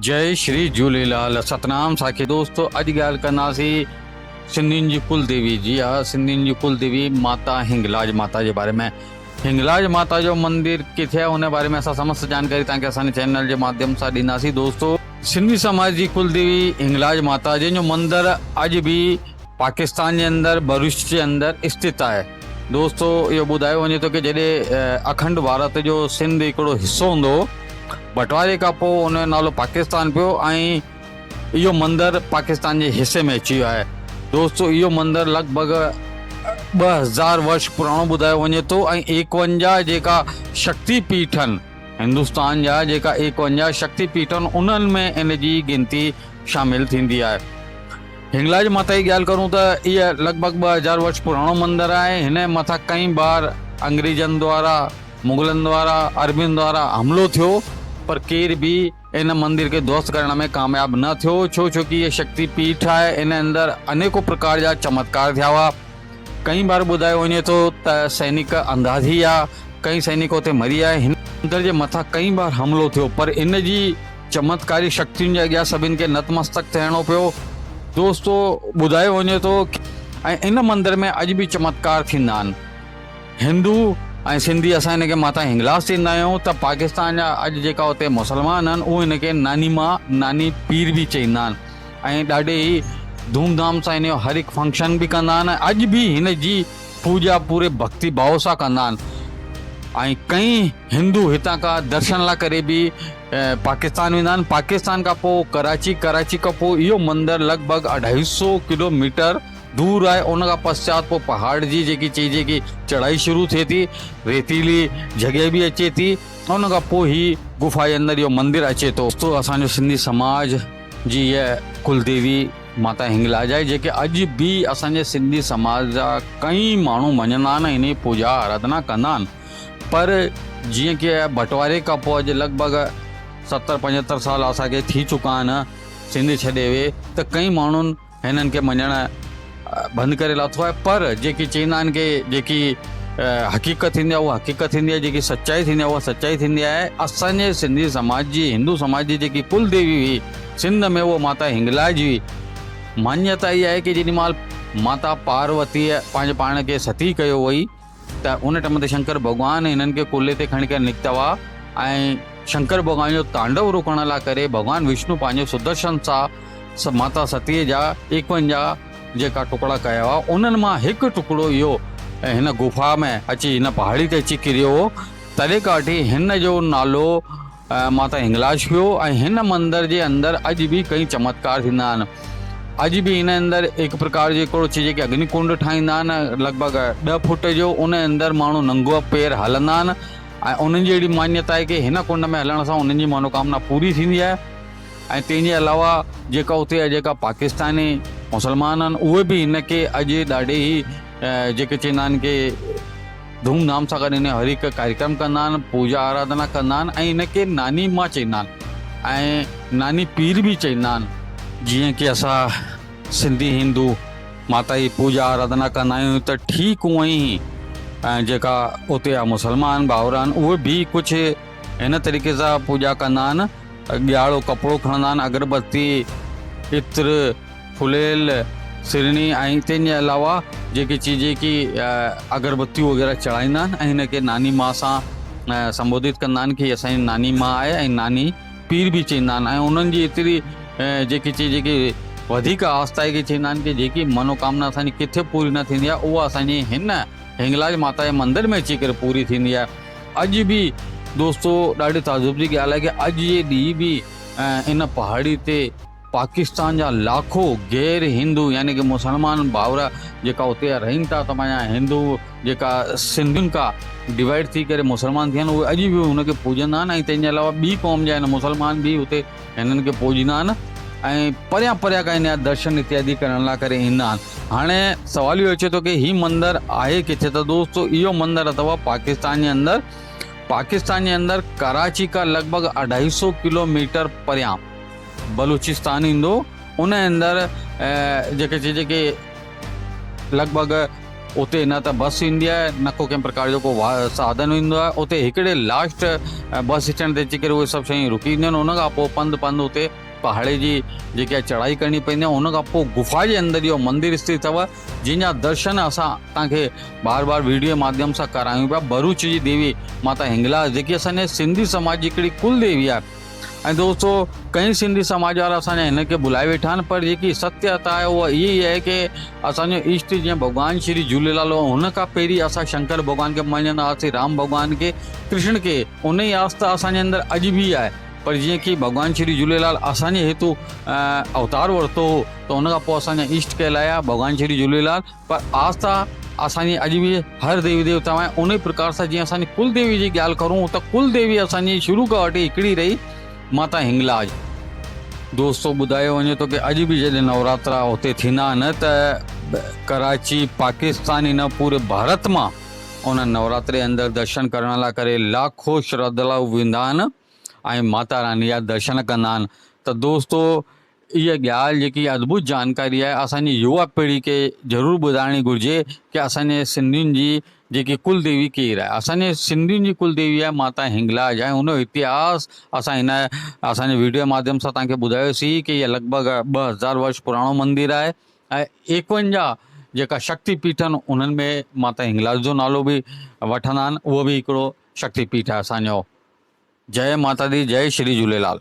जय श्री झूलेलाल। सतनाम साखी दोस्तों, अॼु ॻाल्हि कंदासीं सिंधियुनि जी कुल देवी जी आहे। सिंधियुनि जी कुल देवी माता हिंगलाज माता जे बारे में। हिंगलाज माता जो मंदिर किथे आहे उन बारे में असां समस्त जानकारी तव्हांखे असांजे चैनल जे माध्यम सां ॾींदासीं। दोस्तों, सिंधी समाज जी कुल देवी हिंगलाज माता जंहिंजो मंदिर अॼु बि पाकिस्तान जे अंदरि भरूच जे अंदरि स्थित आहे। दोस्तों, इहो ॿुधायो वञे थो कि जॾहिं अखंड भारत जो सिंध हिकिड़ो हिसो हूंदो, बंटवारे खां पोइ उन जो नालो पाकिस्तान पियो ऐं इहो मंदरु पाकिस्तान जे हिसे में अची वियो आहे। दोस्तों, इहो मंदरु लॻभॻि 2000 वर्ष पुराणो ॿुधायो वञे थो ऐं 51 जेका शक्ति पीठ आहिनि हिंदुस्तान जा, जेका 51 शक्ति पीठ आहिनि उन्हनि में इन जी गिनती शामिल थींदी आहे। हिंगलाज माता जी ॻाल्हि करूं त इहा लॻभॻि 2000 वर्ष पुराणो मंदरु आहे। हिन जे मथां कई बार अंग्रेजनि द्वारा, मुग़लनि द्वारा, अरबियुनि द्वारा हमिलो थियो, पर केर बि इन मंदिर के ध्वस्त करण में कामयाब न थियो। छो कि ये शक्ति पीठ है, इन अंदर अनेकों प्रकार जा चमत्कार थिया हुआ। कई बार ॿुधायो वञे थो त सैनिक अंधा थी विया, कई सैनिक उते मरी आया। हिन मंदर जे मथां कई बार हमिलो थियो, पर इन जी चमत्कारी शक्तियुनि जे अॻियां सभिनि खे नतमस्तक थियणो पियो। दोस्तों, ॿुधायो वञे थो ऐं इन मंदर में अॼु बि चमत्कार थींदा आहिनि। हिंदू ऐं सिंधी असां हिनखे माता हिंगलाज चईंदा आहियूं, त पाकिस्तान जा अॼु जेका उते मुसलमान आहिनि उहे हिनखे नानी मां, नानी पीर बि चईंदा आहिनि ऐं ॾाढे ई धूमधाम सां हिन जो हर हिकु फंक्शन बि कंदा आहिनि। अॼु बि हिन जी पूॼा पूरे भक्ति भाव सां कंदा आहिनि ऐं कई हिंदू हितां खां दर्शन लाइ करे बि पाकिस्तान वेंदा आहिनि। पाकिस्तान खां पोइ कराची खां पोइ इहो मंदरु लॻभॻि 250 किलोमीटर दूर आहे। उन खां पश्चात पोइ पहाड़ जी जेकी चइजे कि चढ़ाई शुरू थिए थी, रेतीली जॻह बि अचे थी, उन खां पोइ ई गुफ़ा जे अंदरि इहो मंदरु अचे थो। तो असांजो सिंधी समाज जी इहा कुलदेवी माता हिंगलाज आहे, जेके अॼु बि असांजे सिंधी समाज जा कई माण्हू मञंदा आहिनि, इन जी पूॼा आराधना कंदा आहिनि। पर जीअं कि बंटवारे खां पोइ अॼु लॻभॻि 70-75 साल असांखे थी चुका आहिनि सिंध छॾे वे, त कई माण्हुनि हिननि खे मञणु बंदि करे लाथो आहे। पर जेकी चईंदा आहिनि कि जेकी हक़ीक़त थींदी आहे उहा हक़ीक़त थींदी आहे, जेकी सचाई थींदी आहे उहा सचाई थींदी आहे। असांजे सिंधी समाज जी, हिंदू समाज जी जेकी कुल देवी हुई सिंध में, उहा माता हिंगलाज हुई। मान्यता इहा आहे कि जेॾीमहिल माता पार्वतीअ पंहिंजे पाण खे सती कयो वई, त उन टाइम ते शंकर भॻवानु हिननि खे कुल्हे ते खणी करे निकिता हुआ ऐं शंकर भॻवान जो तांडव रोकण लाइ करे भॻवानु विष्णु पंहिंजे सुदर्शन सां माता सतीअ जा 51 जेका टुकड़ा कया हुआ, उन्हनि मां हिकु टुकड़ो इहो हिन गुफ़ा में अची, हिन पहाड़ी ते अची किरियो हो। तॾहिं खां वठी हिन जो नालो माता हिंगलाज पियो ऐं हिन मंदर जे अंदरि अॼु बि कई चमत्कार थींदा आहिनि। अॼु बि हिन अंदरि हिकु प्रकार जो हिकिड़ो चीज कि अग्निकुंड ठाहींदा आहिनि लॻभॻि 10 फुट जो, उन अंदरि माण्हू नंगो पेर हलंदा आहिनि ऐं उन्हनि जी अहिड़ी मान्यता आहे कि हिन कुंड में हलण सां उन्हनि जी मनोकामना पूरी थींदी आहे। ऐं तंहिंजे अलावा जेका उते जेका पाकिस्तानी मुसलमान आहिनि उहे बि हिनखे अॼु ॾाढे ई जेके चईंदा आहिनि कि धूमधाम सां गॾु हिन हर हिकु कार्यक्रम कंदा आहिनि, पूॼा आराधना कंदा आहिनि ऐं हिनखे नानी मां चईंदा आहिनि ऐं नानी पीर बि चईंदा आहिनि। जीअं कि असां सिंधी हिंदू माता जी पूॼा आराधना कंदा आहियूं, त ठीकु हूअं ई जेका उते जा मुसलमान भाउर आहिनि उहे बि कुझु हिन तरीक़े सां पूॼा कंदा आहिनि। ॻियारो कपिड़ो खणंदा आहिनि, अगरबत्ती, इत्र, फुलेल, सिरणी ऐं तंहिंजे अलावा जेकी चीज की अगरबत्तियूं वग़ैरह चढ़ाईंदा आहिनि ऐं हिनखे नानी मां सां संबोधित कंदा आहिनि कि असांजी नानी मां आहे ऐं नानी पीर बि चईंदा आहिनि। ऐं उन्हनि जी एतिरी जेकी चीज की वधीक आस्था आहे कि चईंदा आहिनि कि जेकी मनोकामना असांजी किथे पूरी न थींदी आहे उहा असांजी हिन हिंगलाज माता जे मंदर में अची करे पूरी थींदी आहे। अॼु बि दोस्तों ॾाढी ताजुब जी ॻाल्हि आहे कि अॼु जे ॾींहुं बि इन पहाड़ी ते पाकिस्तान जा लाखों गैर हिंदू यानी कि मुसलमान भाउर जेका उते रहनि था, तमामु हिंदू जेका सिंधियुनि खां डिवाइड थी करे मुसलमान थिया आहिनि, उहे अॼु बि हुनखे पूॼंदा आहिनि ऐं तंहिंजे अलावा ॿी क़ौम जा आहिनि मुसलमान बि उते हिननि खे पूॼंदा आहिनि ऐं परियां परियां खां हिन जा दर्शन इत्यादि करण लाइ करे ईंदा आहिनि। हाणे सवाल इहो अचे थो कि हीउ मंदरु आहे किथे, त दोस्तों इहो मंदरु अथव पाकिस्तान जे अंदरि। पाकिस्तान जे अंदरि कराची खां लॻभॻि 250 किलोमीटर परियां बलूचिस्तान ईंदो, उन अंदरि जेके चइजे कि लॻभॻि उते न त बस ईंदी आहे न को कंहिं प्रकार जो को साधन ईंदो आहे। उते हिकिड़े लास्ट बस स्टैंड ते अची करे उहे सभु शयूं रुकी ईंदियूं आहिनि। उन खां पोइ पंधु उते पहाड़ी जी जेकी आहे चढ़ाई करणी पवंदी आहे। उन खां पोइ गुफ़ा जे अंदरि इहो मंदिर स्थित अथव, जंहिंजा दर्शन असां तव्हांखे बार बार वीडियो जे माध्यम सां करायूं पिया। भरूच जी देवी माता हिंगलाज जेकी असांजे सिंधी समाज जी हिकिड़ी कुल देवी आहे। ऐं दोस्तों कई सिंधी समाज वारा असांजा हिनखे बुलाए वेठा आहिनि, पर जेकी सत्यता आहे उहा इहा ई आहे की असांजो इष्ट जीअं भॻवानु श्री झूलेलाल हो, हुन खां पहिरीं असां शंकर भॻवान खे मञंदा हुआसीं, राम भॻवान खे, कृष्ण खे। उन ई आस्था असांजे अंदरि अॼु बि आहे। पर जीअं की भॻवानु श्री झूलेलाल असांजे हेतु अवतार वरितो हो, त हुन खां पोइ असांजा इष्ट कहलाया भॻवानु श्री झूलेलाल। पर आस्था असांजी अॼु बि हर देवी देवता आहे। उन ई प्रकार सां जीअं असांजी कुल देवी जी ॻाल्हि करूं त कुल देवी असांजी शुरू खां वठी हिकिड़ी रही, माता हिंगलाज। दोस्तों ॿुधायो वञे थो की अॼु बि जॾहिं नवरात्रा हुते थींदा आहिनि त कराची पाकिस्तान न पूरे भारत मां उन नवरात्रे अंदरि दर्शन करण लाइ करे लाखों श्रद्धालु वेंदा आहिनि ऐं माता रानी जा दर्शन कंदा आहिनि। त दोस्तों इहा ॻाल्हि जेकी अद्भुत जानकारी आहे असांजी युवा पीढ़ी खे ज़रूरु ॿुधाइणी घुरिजे की असांजे सिंधियुनि जी जेकी कुल देवी केरु आहे। असांजे सिंधियुनि जी कुल देवी आहे माता हिंगलाज ऐं हुन जो इतिहास असां हिन असांजे वीडियो जे माध्यम सां तव्हांखे ॿुधायोसीं की इहा लॻभॻि 2000 वर्ष पुराणो मंदिर आहे ऐं 51 जेका शक्तिपीठ आहिनि उन्हनि में माता हिंगलाज जो नालो बि वठंदा आहिनि। उहो बि हिकिड़ो शक्तिपीठ आहे असांजो। जय माता दी, जय श्री झूलेलाल।